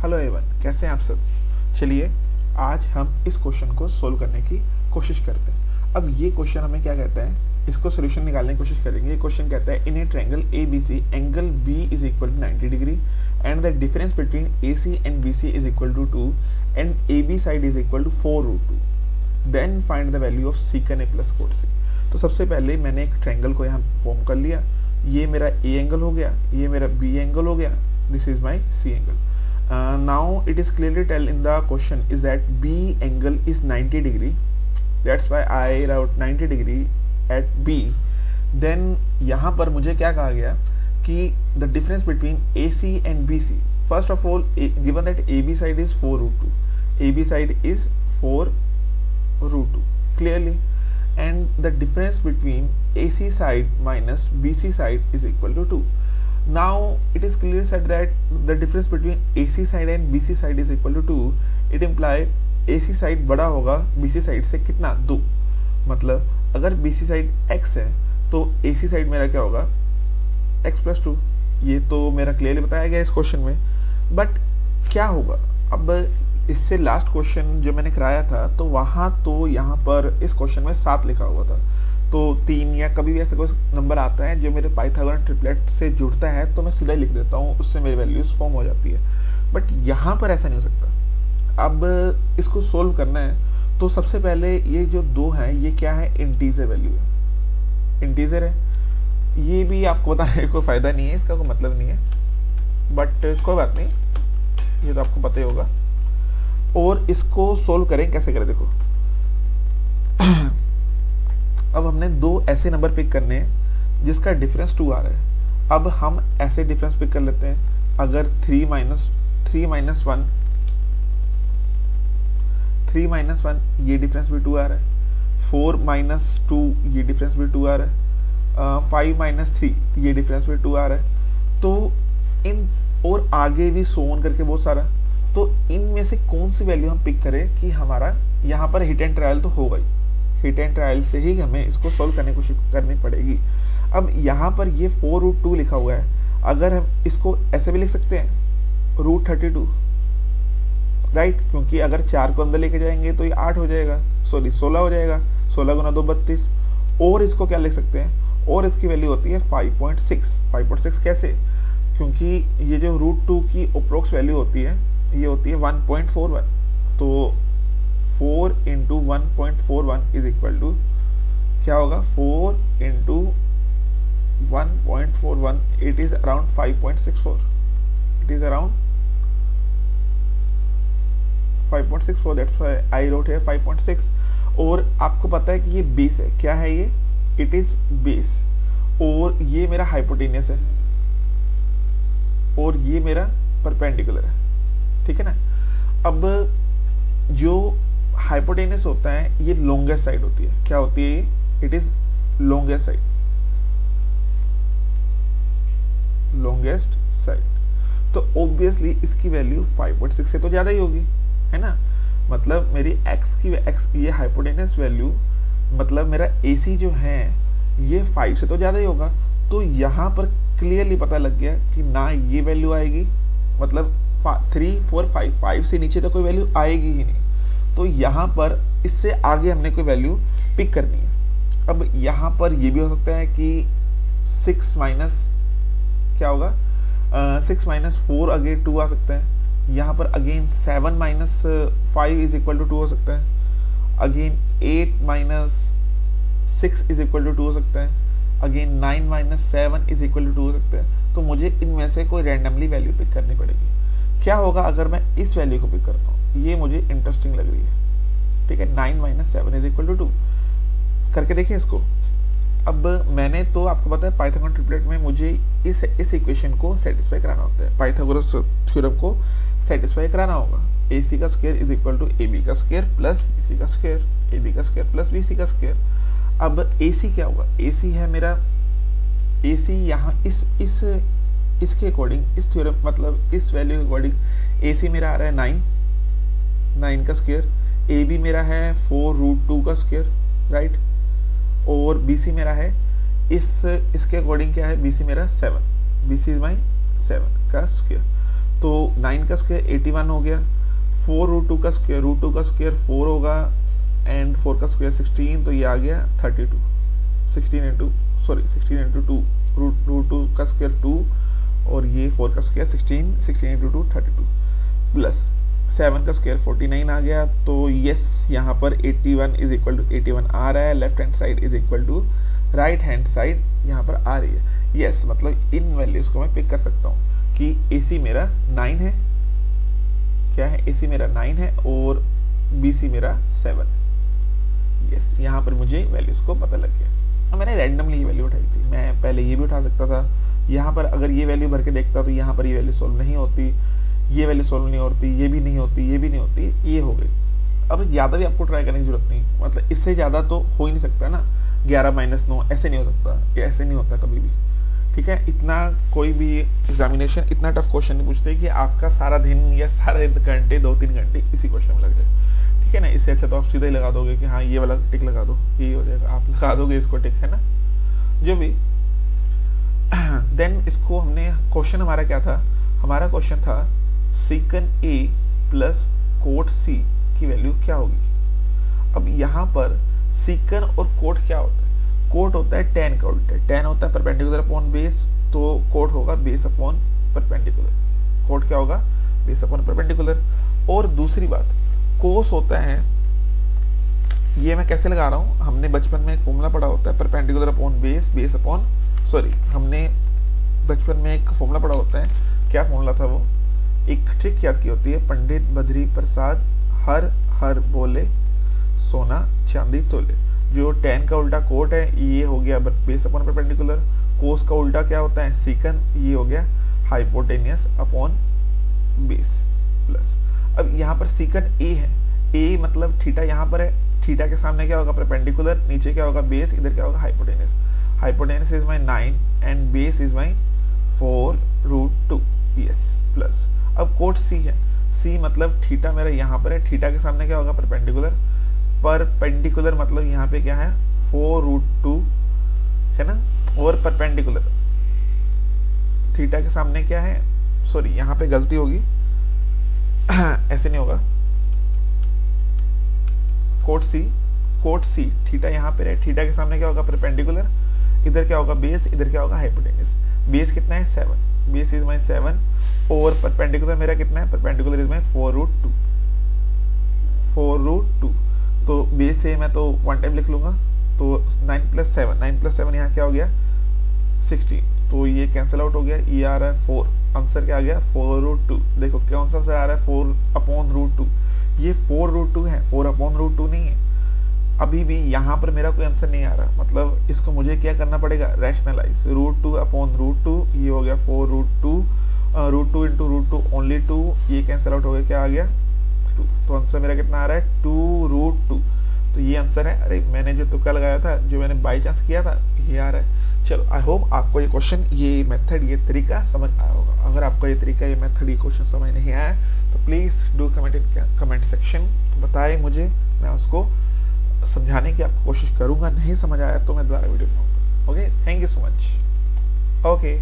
Hello Avon, कैसे हैं आप सब। चलिए आज हम इस क्वेश्चन को सोल्व करने की कोशिश करते हैं। अब ये क्वेश्चन हमें क्या कहता है, इसको सोल्यूशन निकालने की कोशिश करेंगे। ये क्वेश्चन कहता है in a triangle A B C angle B is equal to 90 degree and the difference between A C and B C is equal to 2 and A B side is equal to 4√2, then find the value of sec A plus cot C. तो सबसे पहले मैंने एक triangle को यहाँ form कर लिया। ये मेरा ए एंगल हो गया, ये मेरा बी एंगल हो गया, this is my C angle. Now it is clearly tell in the question is that B angle is 90 degree, that's why I wrote 90 degree at B. Then यहाँ पर मुझे क्या कहा गया कि the difference between AC and BC, first of all given that AB side is 4√2, AB side is 4√2 clearly, and the difference between AC side minus BC side is equal to 2. Now it is clearly said that the difference between AC side and BC side is equal to 2. It imply AC side बड़ा होगा BC side से कितना, 2. मतलब अगर BC side x है तो AC side मेरा क्या होगा, x plus 2. ये तो मेरा क्लियरली बताया गया इस क्वेश्चन में. बट क्या होगा, अब इससे लास्ट क्वेश्चन जो मैंने कराया था तो वहाँ तो यहाँ पर इस क्वेश्चन में 7 लिखा हुआ था, तो 3 या कभी भी ऐसा कोई नंबर आता है जो मेरे पाइथागोरस ट्रिपलेट से जुड़ता है तो मैं सीधा लिख देता हूँ, उससे मेरी वैल्यूज फॉर्म हो जाती है. बट यहाँ पर ऐसा नहीं हो सकता. अब इसको सोल्व करना है तो सबसे पहले ये जो 2 हैं ये क्या है, इंटीजर वैल्यू है, इंटीजर है. ये भी आपको बताने का कोई फ़ायदा नहीं है, इसका कोई मतलब नहीं है, बट कोई बात नहीं, ये तो आपको पता ही होगा. और इसको सोल्व करें, कैसे करें देखो. अब हमने 2 ऐसे नंबर पिक करने हैं जिसका डिफरेंस 2 आ रहा है. अब हम ऐसे डिफरेंस पिक कर लेते हैं. अगर 3 माइनस 1 ये डिफरेंस भी 2 आ रहा है, 4 माइनस 2 ये डिफरेंस भी 2 आ रहा है, 5 माइनस 3 ये डिफरेंस भी 2 आ रहा है. तो इन और आगे भी सोन करके बहुत सारा, तो इनमें से कौन सी वैल्यू हम पिक करें कि हमारा यहाँ पर हिट एंड ट्रायल तो होगा ही. हिट एंड ट्रायल से ही हमें इसको सोल्व करने की कोशिश करनी पड़ेगी. अब यहाँ पर ये 4√2 लिखा हुआ है, अगर हम इसको ऐसे भी लिख सकते हैं √32, राइट, क्योंकि अगर 4 को अंदर लेके जाएंगे तो ये 8 हो जाएगा, सॉरी 16 हो जाएगा, 16 गुना 2 32. और इसको क्या लिख सकते हैं, और इसकी वैल्यू होती है 5.6. कैसे, क्योंकि ये जो √2 की अप्रोक्स वैल्यू होती है ये होती है 1.41. तो 4 इंटू 1.41 इज इक्वल टू क्या होगा, 4 into 1.41, it is around 5.64. It is around 5.64, that's why I wrote है 5.6. और आपको पता है कि ये बेस है, क्या है ये, इट इज बेस, और ये मेरा हाइपोटेनियस है और ये मेरा परपेंडिकुलर है, ठीक है ना. अब जो हाइपोटेनस होता है ये लॉन्गेस्ट साइड होती है, क्या होती है, it is longest side, longest side. तो ऑब्वियसली इसकी वैल्यू 5.6 से तो ज्यादा ही होगी, है ना. मतलब मेरी x ये हाइपोटेनस वैल्यू, मतलब मेरा AC जो है ये 5 से तो ज्यादा ही होगा. तो यहाँ पर क्लियरली पता लग गया कि ना ये वैल्यू आएगी, मतलब 3 4 5 से नीचे तो कोई वैल्यू आएगी ही नहीं. तो यहाँ पर इससे आगे हमने कोई वैल्यू पिक करनी है. अब यहाँ पर ये भी हो सकता है कि 6 माइनस क्या होगा, 6 माइनस 4 अगेन 2 आ सकता है. यहाँ पर again 7 minus 5 is equal to 2 हो सकता है. Again 8 minus 6 is equal to 2 हो सकता है. Again 9 minus 7 is equal to 2 हो सकता है. तो मुझे इनमें से कोई रैंडमली वैल्यू पिक करनी पड़ेगी. क्या होगा अगर मैं इस वैल्यू को पिक करता हूँ, ये मुझे इंटरेस्टिंग लग रही है, ठीक है. 9 माइनस 7 इज इक्वल टू 2 करके देखिए इसको. अब मैंने तो आपको पता है पाइथागोरस ट्रिपलेट में मुझे इस इक्वेशन को सेटिस्फाई कराना होता है, पाइथागोरस थ्योरम को सेटिस्फाई कराना होगा. AC का square is equal to AB का स्क्वायर प्लस BC का स्क्वायर, AB का स्क्वायर प्लस BC का स्क्वायर. अब AC क्या होगा, AC है मेरा, AC यहाँ इसके अकॉर्डिंग, इस थ्योरम मतलब इस वैल्यू के अकॉर्डिंग AC मेरा आ रहा है 9 का स्क्वायर, AB मेरा है 4√2 का स्क्वायर, राइट, और BC मेरा है इसके अकॉर्डिंग क्या है, BC मेरा 7, BC इज माई 7 का स्क्वायर. तो 9 का स्क्वायर 81 हो गया, 4 रूट 2 का स्क्वायर, रूट 2 का स्क्वायर 4 होगा एंड 4 का स्क्वायर 16, तो ये आ गया 32। 16 इंटू 2, रूट 2 का स्क्वायर 2 और ये 4 का स्क्वायर 16 इंटू 2 32 प्लस 7 का स्क्वायर 49 आ गया। तो यस यहाँ पर 81 इज इक्वल टू 81 आ रहा है, left hand side is equal to right hand side यहाँ पर आ रही है। यस मतलब इन वैल्यूज को मैं पिक कर सकता हूँ कि AC मेरा 9 है, क्या है AC मेरा 9 है और BC मेरा 7। यस यहाँ पर मुझे वैल्यूज को पता लग गया। अब मैंने रैंडमली ये वैल्यू उठाई थी, मैं पहले ये भी उठा सकता था। यहाँ पर अगर ये वैल्यू भर के देखता तो यहाँ पर ये वैल्यू सोल्व नहीं होती, ये वैल्यू सोल्व नहीं होती, ये भी नहीं होती, ये भी नहीं होती, ये हो गई। अब ज़्यादा भी आपको ट्राई करने की जरूरत नहीं, मतलब इससे ज़्यादा तो हो ही नहीं सकता ना, 11 - 9 ऐसे नहीं हो सकता, ये ऐसे नहीं होता कभी भी। ठीक है, इतना कोई भी एग्जामिनेशन इतना टफ क्वेश्चन नहीं पूछते कि आपका सारा दिन या सारे घंटे 2-3 घंटे इसी क्वेश्चन में लग जाए। ठीक है ना, इससे अच्छा तो आप सीधा ही लगा दोगे कि हाँ ये वाला टिक लगा दो, ये हो जाएगा, आप लगा दोगे इसको टिक, है ना जो भी। देन इसको हमने क्वेश्चन हमारा क्या था, हमारा क्वेश्चन था सीकन A प्लस कोट C की वैल्यू क्या होगी। अब यहाँ पर सीकन और कोट क्या होता है, कोट होता है tan का उल्टा, tan होता है परपेंडिकुलर अपॉन बेस, तो कोट होगा बेस अपॉन परपेंडिकुलर। कोट क्या होगा, बेस अपॉन परपेंडिकुलर। और दूसरी बात कोस होता है, ये मैं कैसे लगा रहा हूँ, हमने बचपन में एक फॉर्मूला पढ़ा होता है perpendicular upon base, base upon हमने बचपन में एक फॉर्मूला पढ़ा होता है, क्या फॉर्मूला था वो, एक ट्रिक याद की होती है, पंडित बद्री प्रसाद हर हर बोले सोना चांदी तोले। जो tan का उल्टा कोट है ये हो गया बेस अपॉन परपेंडिकुलर, कोस का उल्टा क्या होता है सीकन, ये हो गया हाइपोटेनियस अपॉन बेस प्लस। अब यहाँ पर सीकन A है, A मतलब थीटा यहाँ पर है, थीटा के सामने क्या होगा परपेंडिकुलर, नीचे क्या होगा बेस, इधर क्या होगा hypotenuse. Hypotenuse is my 9 and base is my 4√2 yes plus. अब कोट C है, C मतलब थीटा मेरा यहाँ पर है, थीटा के सामने क्या होगा परपेंडिकुलर, परपेंडिकुलर मतलब यहाँ पे क्या है 4√2 है ना, और परपेंडिकुलर थीटा के सामने क्या है, सॉरी यहाँ पे गलती होगी ऐसे नहीं होगा, कोट C थीटा यहाँ पे है, थीटा के सामने क्या होगा परपेंडिकुलर, इधर क्या होगा बेस, इधर क्या होगा हाइपोटेन्यूस। बेस कितना है 7, बेस इज माई 7 और परपेंडिकुलर मेरा कितना है, परपेंडिकुलर इज माई 4√2। तो बेस से मैं तो 1 टाइम लिख लूंगा, तो 9 + 7 यहाँ क्या हो गया 16, तो ये कैंसिल आउट हो गया, ये आ रहा है 4, आंसर क्या आ गया 4√2। देखो कौन सा आंसर आ रहा है 4/√2, ये 4√2 है, 4/√2 नहीं है। अभी भी यहाँ पर मेरा कोई आंसर नहीं आ रहा, मतलब इसको मुझे क्या करना पड़ेगा रैशनलाइज, √2/√2 ये हो गया 4√2, √2 × √2 ओनली 2, ये कैंसिल आउट हो गया, क्या आ गया 2, तो आंसर मेरा कितना आ रहा है 2√2। तो ये आंसर है, अरे मैंने जो तुक्का लगाया था, जो मैंने बाई चांस किया था, ये आ रहा है। चलो आई होप आपको ये क्वेश्चन, ये मेथड, ये तरीका समझ आया होगा। अगर आपको ये तरीका, ये मेथड, ये क्वेश्चन समझ नहीं आया तो please do comment in comment section, बताएं मुझे, मैं उसको समझाने की आपको कोशिश करूंगा। नहीं समझ आया तो मैं दोबारा वीडियो बनाऊंगा। Okay, thank you so much. Okay.